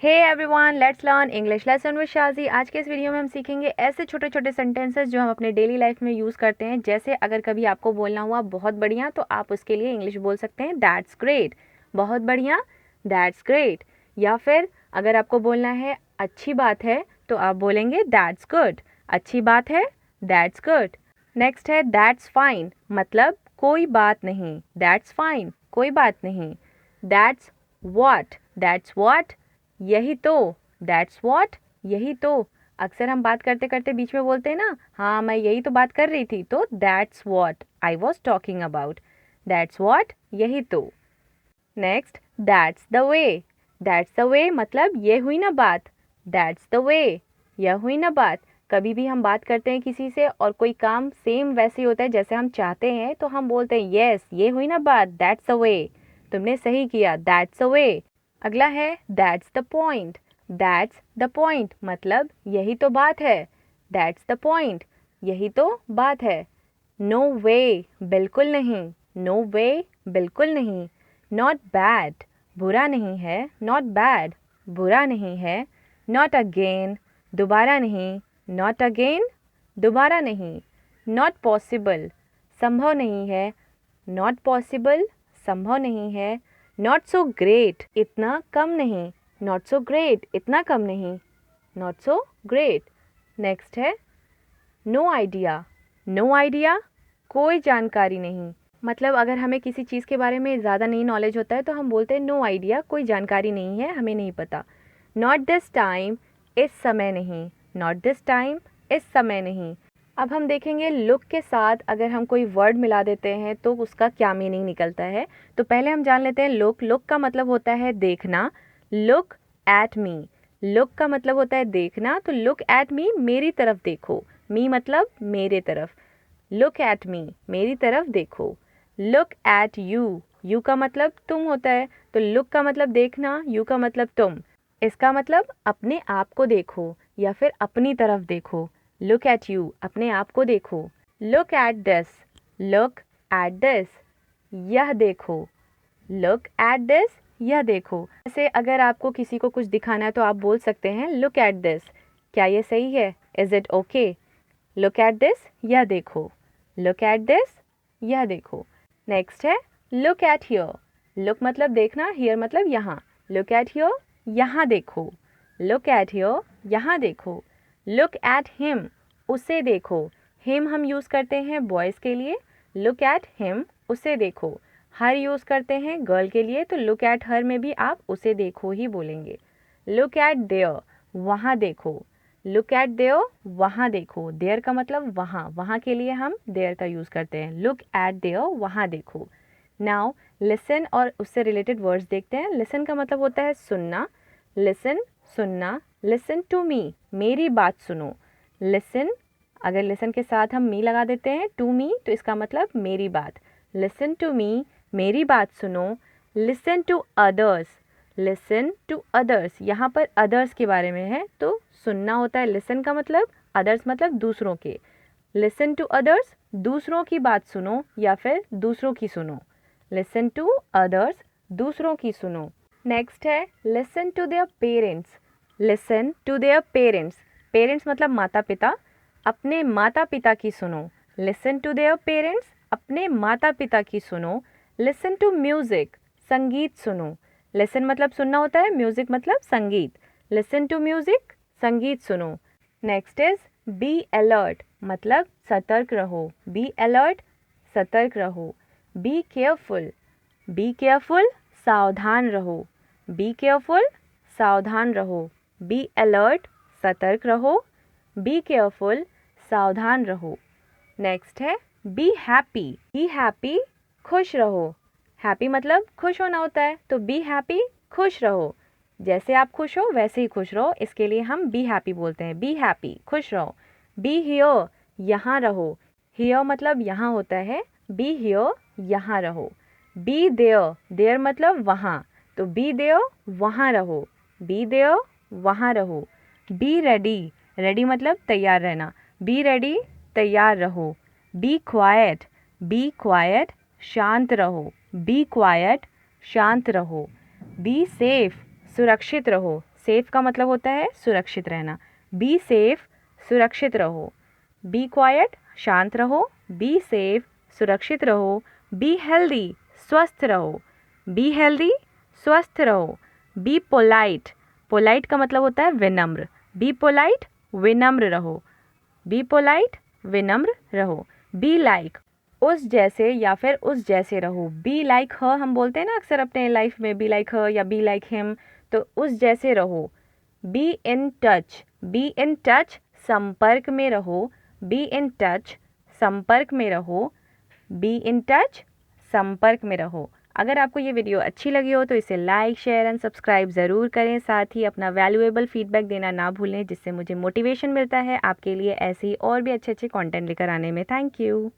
Hey everyone, let's learn English lesson with Shazi. आज के इस वीडियो में हम सीखेंगे ऐसे छोटे छोटे सेंटेंसेस जो हम अपने डेली लाइफ में यूज़ करते हैं। जैसे अगर कभी आपको बोलना हुआ बहुत बढ़िया, तो आप उसके लिए इंग्लिश बोल सकते हैं दैट्स ग्रेट, बहुत बढ़िया, दैट्स ग्रेट। या फिर अगर आपको बोलना है अच्छी बात है, तो आप बोलेंगे दैट्स गुड, अच्छी बात है, दैट्स गुड। नेक्स्ट है दैट्स फाइन, मतलब कोई बात नहीं, दैट्स फाइन, कोई बात नहीं। दैट्स व्हाट, यही तो, दैट्स व्हाट, यही तो। अक्सर हम बात करते करते बीच में बोलते हैं ना, हाँ मैं यही तो बात कर रही थी, तो that's what I was talking about, that's what, यही तो। नेक्स्ट दैट्स द वे मतलब ये हुई ना बात, दैट्स द वे, यह हुई ना बात। कभी भी हम बात करते हैं किसी से और कोई काम सेम वैसे ही होता है जैसे हम चाहते हैं, तो हम बोलते हैं यस ये हुई ना बात, दैट्स द वे, तुमने सही किया, दैट्स द वे। अगला है दैट्स द पॉइंट मतलब यही तो बात है, दैट्स द पॉइंट, यही तो बात है। नो वे, बिल्कुल नहीं, नो वे, बिल्कुल नहीं। नॉट बैड, बुरा नहीं है, नॉट बैड, बुरा नहीं है। नॉट अगेन, दोबारा नहीं, नॉट अगेन, दोबारा नहीं। नॉट पॉसिबल, संभव नहीं है, नॉट पॉसिबल, संभव नहीं है। नॉट सो ग्रेट, इतना कम नहीं, नॉट सो ग्रेट, इतना कम नहीं, नॉट सो ग्रेट। नेक्स्ट है नो आइडिया, कोई जानकारी नहीं। मतलब अगर हमें किसी चीज़ के बारे में ज़्यादा नहीं नॉलेज होता है, तो हम बोलते हैं नो आइडिया, कोई जानकारी नहीं है, हमें नहीं पता। नॉट दिस टाइम, इस समय नहीं, नॉट दिस टाइम, इस समय नहीं। अब हम देखेंगे लुक के साथ अगर हम कोई वर्ड मिला देते हैं तो उसका क्या मीनिंग निकलता है। तो पहले हम जान लेते हैं लुक का मतलब होता है देखना। लुक एट मी, लुक का मतलब होता है देखना, तो लुक एट मी, मेरी तरफ देखो, मी मतलब मेरे तरफ, लुक एट मी, मेरी तरफ देखो। लुक एट यू, यू का मतलब तुम होता है, तो लुक का मतलब देखना, यू का मतलब तुम। इसका मतलब अपने आप को देखो या फिर अपनी तरफ देखो। लुक एट यू, अपने आप को देखो। Look at this, look at this, यह देखो, लुक एट दिस, यह देखो। जैसे अगर आपको किसी को कुछ दिखाना है तो आप बोल सकते हैं लुक एट दिस, क्या ये सही है, is it okay. Look at this, यह देखो, लुक एट दिस, यह देखो। नेक्स्ट है लुक एट हियर, लुक मतलब देखना, हियर मतलब यहाँ। लुक एट हियर, यहाँ देखो, लुक एट हियर, यहाँ देखो। लुक एट हिम, उसे देखो, हिम हम यूज़ करते हैं बॉयज़ के लिए, लुक एट हिम, उसे देखो। हर यूज़ करते हैं गर्ल के लिए, तो लुक एट हर में भी आप उसे देखो ही बोलेंगे। लुक एट देयर, वहाँ देखो, लुक एट देयर, वहाँ देखो। देयर का मतलब वहाँ, वहाँ के लिए हम देयर का यूज़ करते हैं। लुक एट देयर, वहाँ देखो। नाउ लिसन और उससे रिलेटेड वर्ड्स देखते हैं। लिसन का मतलब होता है सुनना, लिसन सुनना। लिसन टू मी, मेरी बात सुनो। लिसन, अगर लिसन के साथ हम मी लगा देते हैं टू मी, तो इसका मतलब मेरी बात। लिसन टू मी, मेरी बात सुनो। Listen to others, listen to others, यहाँ पर अदर्स के बारे में है, तो सुनना होता है लिसन का मतलब, अदर्स मतलब दूसरों के। लिसन टू अदर्स, दूसरों की बात सुनो या फिर दूसरों की सुनो। लिसन टू अदर्स, दूसरों की सुनो। नेक्स्ट है listen to their parents, listen to their parents, parents मतलब माता पिता, अपने माता पिता की सुनो। लिसन टू देयर पेरेंट्स, अपने माता पिता की सुनो। लिसन टू म्यूज़िक, संगीत सुनो। लिसन मतलब सुनना होता है, म्यूज़िक मतलब संगीत। लिसन टू म्यूज़िक, संगीत सुनो। नेक्स्ट इज बी अलर्ट, मतलब सतर्क रहो। बी अलर्ट, सतर्क रहो। बी केयरफुल, सावधान रहो। बी केयरफुल, सावधान रहो। बी अलर्ट, सतर्क रहो। बी केयरफुल, सावधान रहो। नेक्स्ट है बी हैप्पी, खुश रहो। हैप्पी मतलब खुश होना होता है, तो बी हैप्पी, खुश रहो। जैसे आप खुश हो वैसे ही खुश रहो, इसके लिए हम बी हैप्पी बोलते हैं। बी हैप्पी, खुश रहो। बी हियर, यहाँ रहो। हियर मतलब यहाँ होता है, बी हियर, यहाँ रहो। बी देयर मतलब वहाँ, तो बी देयर, वहाँ रहो। बी देयर, वहाँ रहो। बी रेडी मतलब तैयार रहना, बी रेडी, तैयार रहो। बी क्वाइट, शांत रहो। बी क्वाइट, शांत रहो। बी सेफ, सुरक्षित रहो। सेफ का मतलब होता है सुरक्षित रहना। बी सेफ, सुरक्षित रहो। बी क्वाइट, शांत रहो। बी सेफ, सुरक्षित रहो। बी हेल्दी, स्वस्थ रहो। बी हेल्दी, स्वस्थ रहो। बी पोलाइट, पोलाइट का मतलब होता है विनम्र। बी पोलाइट, विनम्र रहो। बी पोलाइट, विनम्र रहो। बी लाइक, उस जैसे या फिर उस जैसे रहो। बी लाइक हर हम बोलते हैं ना अक्सर अपने लाइफ में, बी लाइक हर या बी लाइक हिम, तो उस जैसे रहो। Be in touch, be in touch, संपर्क में रहो। बी इन टच, संपर्क में रहो। बी इन टच, संपर्क में रहो। अगर आपको ये वीडियो अच्छी लगी हो तो इसे लाइक, शेयर एंड सब्सक्राइब ज़रूर करें। साथ ही अपना वैल्यूएबल फीडबैक देना ना भूलें, जिससे मुझे मोटिवेशन मिलता है आपके लिए ऐसे ही और भी अच्छे अच्छे कंटेंट लेकर आने में। Thank you.